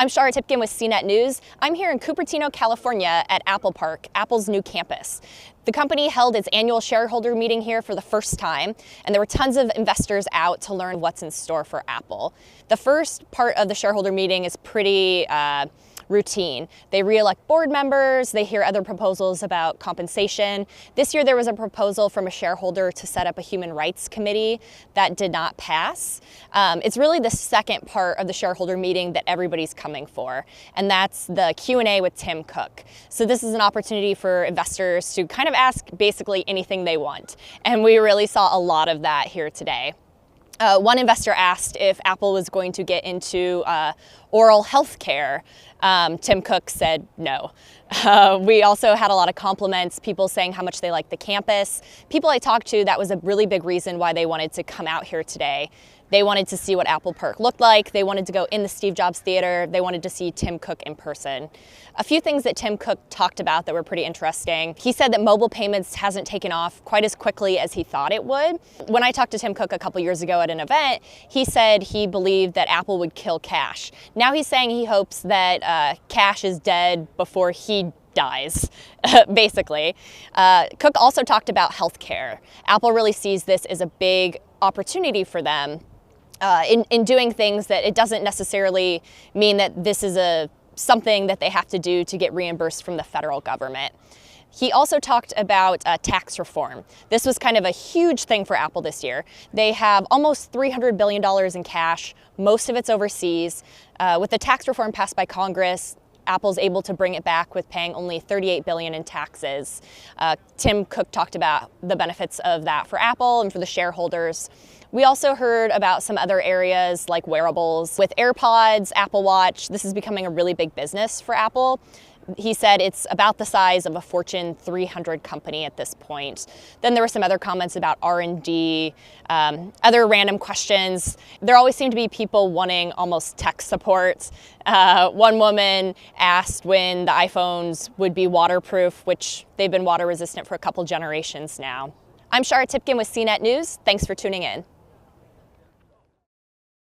I'm Shara Tipkin with CNET News. I'm here in Cupertino, California at Apple Park, Apple's new campus. The company held its annual shareholder meeting here for the first time, and there were tons of investors out to learn what's in store for Apple. The first part of the shareholder meeting is pretty routine. They re-elect board members, they hear other proposals about compensation. This year there was a proposal from a shareholder to set up a human rights committee that did not pass. It's really the second part of the shareholder meeting that everybody's coming for, and that's the Q&A with Tim Cook. So this is an opportunity for investors to kind of ask basically anything they want, and we really saw a lot of that here today. One investor asked if Apple was going to get into oral health care. Tim Cook said no. We also had a lot of compliments, people saying how much they liked the campus. People I talked to, that was a really big reason why they wanted to come out here today. They wanted to see what Apple Park looked like. They wanted to go in the Steve Jobs Theater. They wanted to see Tim Cook in person. A few things that Tim Cook talked about that were pretty interesting. He said that mobile payments hasn't taken off quite as quickly as he thought it would. When I talked to Tim Cook a couple years ago at an event, he said he believed that Apple would kill cash. Now he's saying he hopes that cash is dead before he dies, basically. Cook also talked about healthcare. Apple really sees this as a big opportunity for them in doing things that it doesn't necessarily mean that this is something that they have to do to get reimbursed from the federal government. He also talked about tax reform. This was kind of a huge thing for Apple this year. They have almost $300 billion in cash. Most of it's overseas. With the tax reform passed by Congress, Apple's able to bring it back with paying only $38 billion in taxes. Tim Cook talked about the benefits of that for Apple and for the shareholders. We also heard about some other areas like wearables. With AirPods, Apple Watch, this is becoming a really big business for Apple. He said it's about the size of a Fortune 300 company at this point. Then there were some other comments about R&D, other random questions. There always seem to be people wanting almost tech support. One woman asked when the iPhones would be waterproof, which they've been water resistant for a couple generations now. I'm Shara Tipkin with CNET News. Thanks for tuning in.